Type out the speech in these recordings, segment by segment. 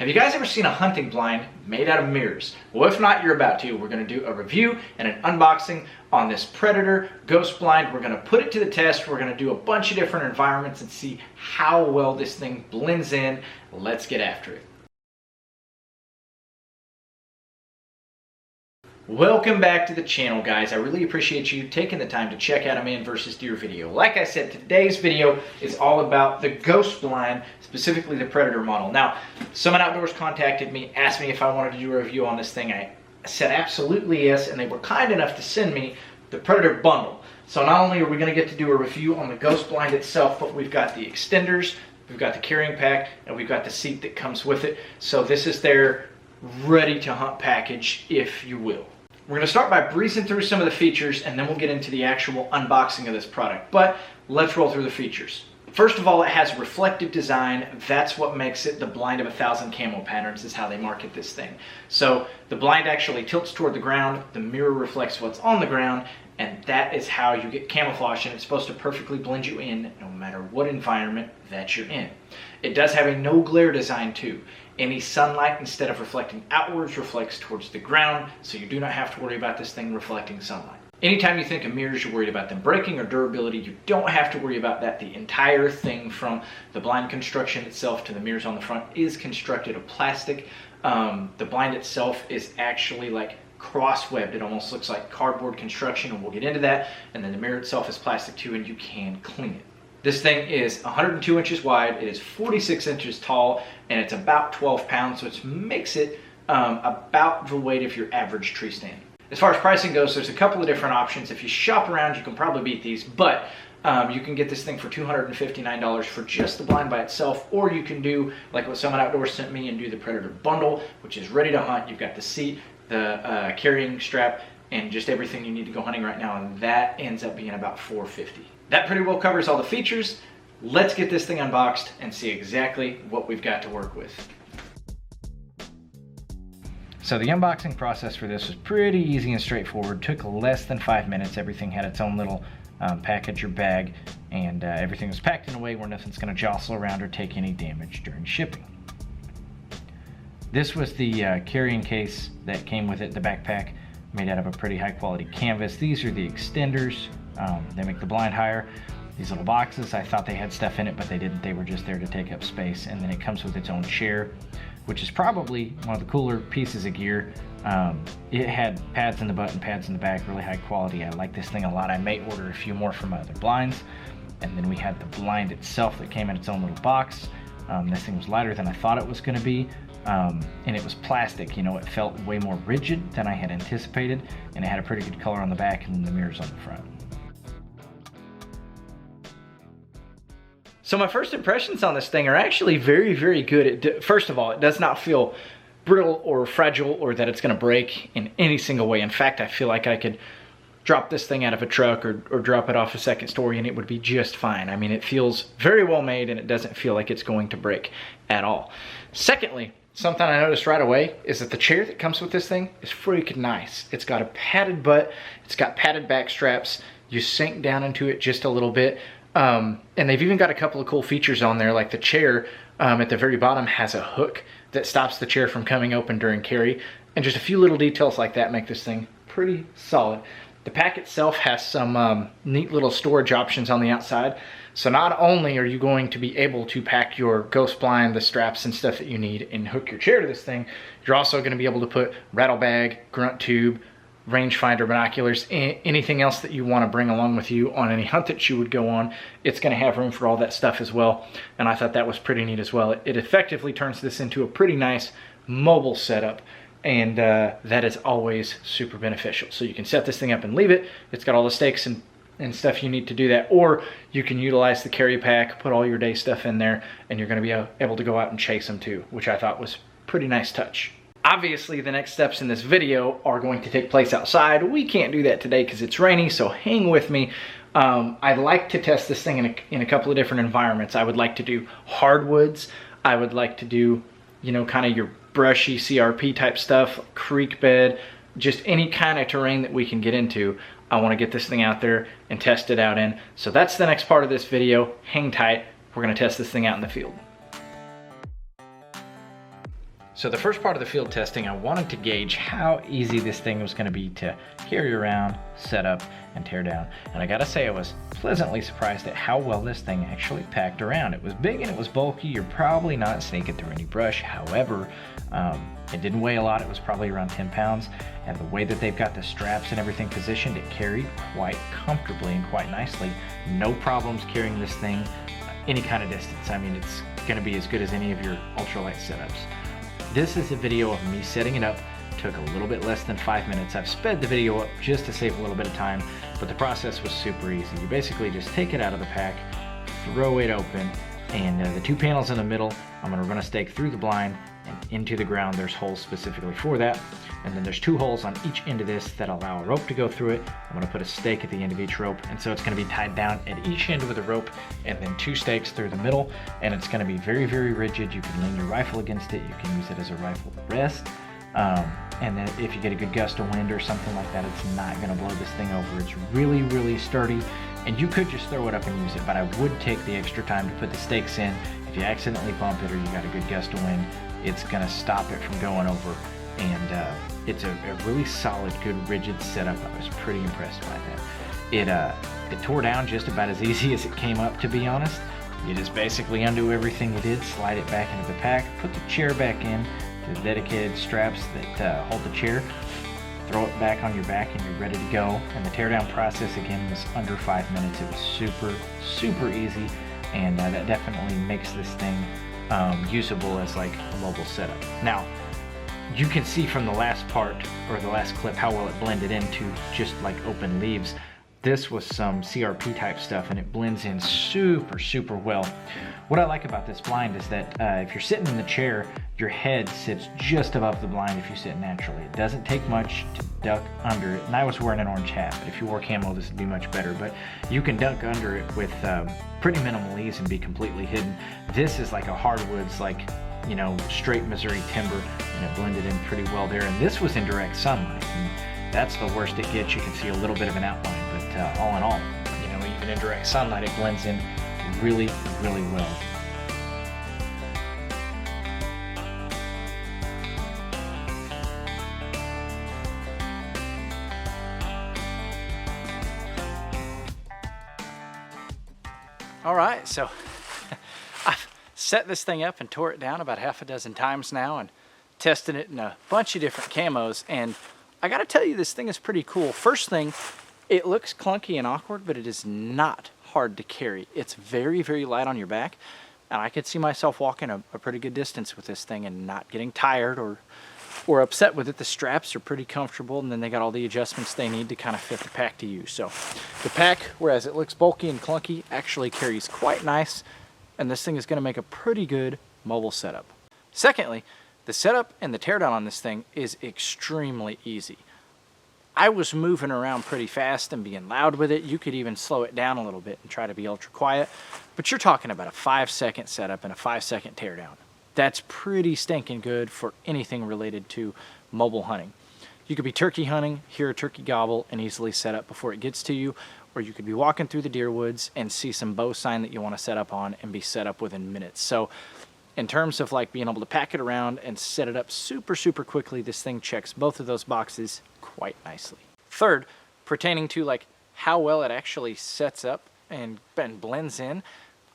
Have you guys ever seen a hunting blind made out of mirrors? Well, if not, you're about to. We're going to do a review and an unboxing on this Predator Ghost Blind. We're going to put it to the test. We're going to do a bunch of different environments and see how well this thing blends in. Let's get after it. Welcome back to the channel, guys. I really appreciate you taking the time to check out a man versus deer video. Like I said, today's video is all about the Ghost Blind, specifically the Predator model. Now, Summit Outdoors contacted me, asked me if I wanted to do a review on this thing. I said absolutely yes, and they were kind enough to send me the Predator bundle. So not only are we going to get to do a review on the Ghost Blind itself, but we've got the extenders, we've got the carrying pack, and we've got the seat that comes with it. So this is their ready to hunt package, if you will. We're going to start by breezing through some of the features, and then we'll get into the actual unboxing of this product. But let's roll through the features. First of all, it has reflective design. That's what makes it the blind of 1,000 camo patterns, is how they market this thing. So the blind actually tilts toward the ground, the mirror reflects what's on the ground, and that is how you get camouflage, and it's supposed to perfectly blend you in no matter what environment that you're in. It does have a no glare design too. Any sunlight, instead of reflecting outwards, reflects towards the ground, so you do not have to worry about this thing reflecting sunlight. Anytime you think of mirrors, you're worried about them breaking or durability. You don't have to worry about that. The entire thing, from the blind construction itself to the mirrors on the front, is constructed of plastic. The blind itself is actually like cross-webbed. It almost looks like cardboard construction, and we'll get into that. And then the mirror itself is plastic too, and you can clean it. This thing is 102 inches wide, it is 46 inches tall, and it's about 12 pounds, so it makes it about the weight of your average tree stand. As far as pricing goes, there's a couple of different options. If you shop around, you can probably beat these, but you can get this thing for $259 for just the blind by itself, or you can do like what Summit Outdoors sent me and do the Predator bundle, which is ready to hunt. You've got the seat, the carrying strap, and just everything you need to go hunting right now, and that ends up being about $450. That pretty well covers all the features. Let's get this thing unboxed and see exactly what we've got to work with. So the unboxing process for this was pretty easy and straightforward. Took less than 5 minutes. Everything had its own little package or bag, and everything was packed in a way where nothing's going to jostle around or take any damage during shipping. This was the carrying case that came with it, the backpack, made out of a pretty high quality canvas. These are the extenders. They make the blind higher. These little boxes, I thought they had stuff in it, but they didn't. They were just there to take up space. And then it comes with its own chair, which is probably one of the cooler pieces of gear. It had pads in the butt and pads in the back, really high quality. I like this thing a lot. I may order a few more from my other blinds. And then we had the blind itself that came in its own little box. This thing was lighter than I thought it was going to be. And it was plastic. You know, it felt way more rigid than I had anticipated, and it had a pretty good color on the back and the mirrors on the front. So my first impressions on this thing are actually very, very good. First of all, it does not feel brittle or fragile or that it's going to break in any single way. In fact, I feel like I could drop this thing out of a truck or drop it off a second story and it would be just fine. I mean, it feels very well made, and it doesn't feel like it's going to break at all. Secondly, something I noticed right away is that the chair that comes with this thing is freaking nice. It's got a padded butt, it's got padded back straps, you sink down into it just a little bit, and they've even got a couple of cool features on there, like the chair at the very bottom has a hook that stops the chair from coming open during carry, and just a few little details like that make this thing pretty solid. The pack itself has some neat little storage options on the outside. So not only are you going to be able to pack your Ghost Blind, the straps and stuff that you need, and hook your chair to this thing, you're also going to be able to put rattle bag, grunt tube, rangefinder, binoculars, anything else that you want to bring along with you on any hunt that you would go on. It's going to have room for all that stuff as well, and I thought that was pretty neat as well. It effectively turns this into a pretty nice mobile setup, and that is always super beneficial. So you can set this thing up and leave it. It's got all the stakes and stuff you need to do that, or you can utilize the carry pack, put all your day stuff in there, and you're going to be able to go out and chase them too, which I thought was a pretty nice touch. Obviously, the next steps in this video are going to take place outside. We can't do that today because it's rainy, so hang with me. I'd like to test this thing in a couple of different environments. I would like to do hardwoods. I would like to do, you know, kind of your brushy CRP type stuff, creek bed, just any kind of terrain that we can get into. I want to get this thing out there and test it out in. So that's the next part of this video. Hang tight. We're going to test this thing out in the field. So the first part of the field testing, I wanted to gauge how easy this thing was going to be to carry around, set up, and tear down. And I gotta say, I was pleasantly surprised at how well this thing actually packed around. It was big and it was bulky. You're probably not sneaking through any brush. However, it didn't weigh a lot. It was probably around 10 pounds. And the way that they've got the straps and everything positioned, it carried quite comfortably and quite nicely. No problems carrying this thing any kind of distance. I mean, it's gonna be as good as any of your ultralight setups. This is a video of me setting it up. Took a little bit less than 5 minutes. I've sped the video up just to save a little bit of time, but the process was super easy. You basically just take it out of the pack, throw it open, and the 2 panels in the middle, I'm gonna run a stake through the blind and into the ground. There's holes specifically for that. And then there's 2 holes on each end of this that allow a rope to go through it. I'm gonna put a stake at the end of each rope. And so it's gonna be tied down at each end with a rope and then 2 stakes through the middle. And it's gonna be very, very rigid. You can lean your rifle against it. You can use it as a rifle rest. And then if you get a good gust of wind or something like that, it's not gonna blow this thing over. It's really, really sturdy. And you could just throw it up and use it, but I would take the extra time to put the stakes in. If you accidentally bump it or you got a good gust of wind, it's gonna stop it from going over. And it's a really solid, good, rigid setup. I was pretty impressed by that. It tore down just about as easy as it came up, to be honest. You just basically undo everything you did, slide it back into the pack, put the chair back in, the dedicated straps that hold the chair, throw it back on your back, and you're ready to go. And the teardown process, again, was under 5 minutes. It was super, super easy, and that definitely makes this thing usable as like a mobile setup. Now, you can see from the last part, or the last clip, how well it blended into just like open leaves. This was some CRP type stuff, and it blends in super, super well. What I like about this blind is that if you're sitting in the chair, your head sits just above the blind if you sit naturally. It doesn't take much to duck under it. And I was wearing an orange hat, but if you wore camo, this would be much better. But you can duck under it with pretty minimal ease and be completely hidden. This is like a hardwoods, like, you know, straight Missouri timber, and it blended in pretty well there. And this was in direct sunlight, and that's the worst it gets. You can see a little bit of an outline, but all in all, you know, even in direct sunlight, it blends in really, really well. All right, so I've set this thing up and tore it down about half a dozen times now and tested it in a bunch of different camos, and I gotta tell you, this thing is pretty cool. First thing, it looks clunky and awkward, but it is not hard to carry. It's very, very light on your back, and I could see myself walking a pretty good distance with this thing and not getting tired or upset with it. The straps are pretty comfortable, and then they got all the adjustments they need to kind of fit the pack to you. So the pack, whereas it looks bulky and clunky, actually carries quite nice, and this thing is going to make a pretty good mobile setup. Secondly, the setup and the teardown on this thing is extremely easy. I was moving around pretty fast and being loud with it. You could even slow it down a little bit and try to be ultra quiet, but you're talking about a 5-second setup and a 5-second teardown. That's pretty stinking good for anything related to mobile hunting. You could be turkey hunting, hear a turkey gobble, and easily set up before it gets to you, or you could be walking through the deer woods and see some bow sign that you want to set up on and be set up within minutes. So in terms of like being able to pack it around and set it up super, super quickly, this thing checks both of those boxes quite nicely. Third, pertaining to like how well it actually sets up and blends in,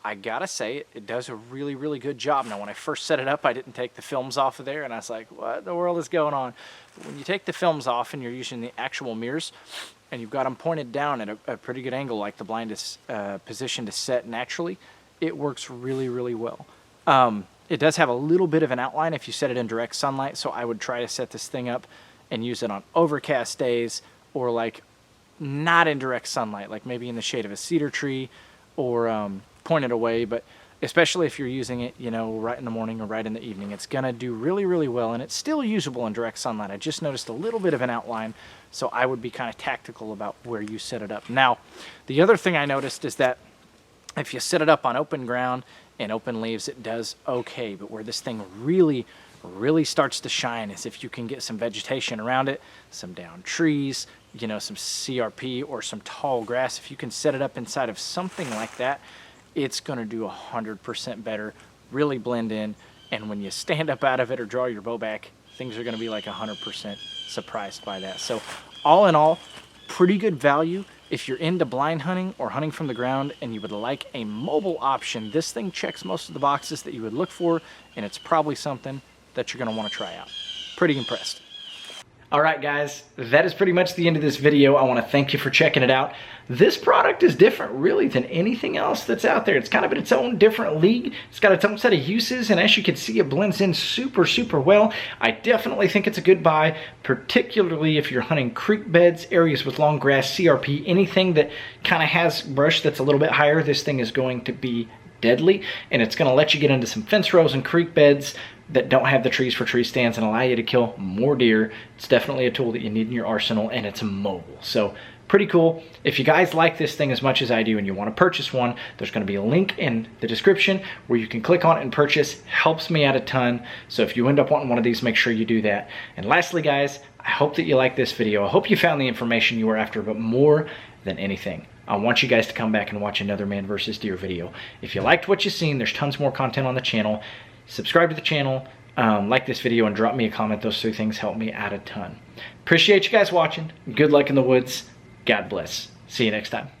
I gotta say, it does a really, really good job. Now, when I first set it up, I didn't take the films off of there, and I was like, what in the world is going on? But when you take the films off and you're using the actual mirrors, and you've got them pointed down at a pretty good angle, like the blind is positioned to set naturally, it works really, really well. It does have a little bit of an outline if you set it in direct sunlight, so I would try to set this thing up and use it on overcast days, or like not in direct sunlight, like maybe in the shade of a cedar tree, or pointed away. But especially if you're using it, you know, right in the morning or right in the evening, it's gonna do really, really well, and it's still usable in direct sunlight. I just noticed a little bit of an outline, so I would be kind of tactical about where you set it up. Now, the other thing I noticed is that if you set it up on open ground and open leaves, it does okay, but where this thing really, really starts to shine is if you can get some vegetation around it, some downed trees, you know, some CRP or some tall grass. If you can set it up inside of something like that, it's going to do 100% better, really blend in, and when you stand up out of it or draw your bow back, things are going to be like 100% surprised by that. So all in all, pretty good value. If you're into blind hunting or hunting from the ground and you would like a mobile option, this thing checks most of the boxes that you would look for, and it's probably something that you're going to want to try out. Pretty impressed. All right, guys, that is pretty much the end of this video. I want to thank you for checking it out. This product is different, really, than anything else that's out there. It's kind of in its own different league. It's got its own set of uses, and as you can see, it blends in super, super well. I definitely think it's a good buy, particularly if you're hunting creek beds, areas with long grass, CRP, anything that kind of has brush that's a little bit higher. This thing is going to be deadly, and it's going to let you get into some fence rows and creek beds that don't have the trees for tree stands and allow you to kill more deer. It's definitely a tool that you need in your arsenal, and it's mobile. So pretty cool. If you guys like this thing as much as I do and you want to purchase one, there's going to be a link in the description where you can click on it and purchase. Helps me out a ton. So if you end up wanting one of these, make sure you do that. And lastly, guys, I hope that you like this video. I hope you found the information you were after, but more than anything, I want you guys to come back and watch another man versus deer video. If you liked what you've seen, there's tons more content on the channel. Subscribe to the channel, like this video, and drop me a comment. Those three things help me out a ton. Appreciate you guys watching. Good luck in the woods. God bless. See you next time.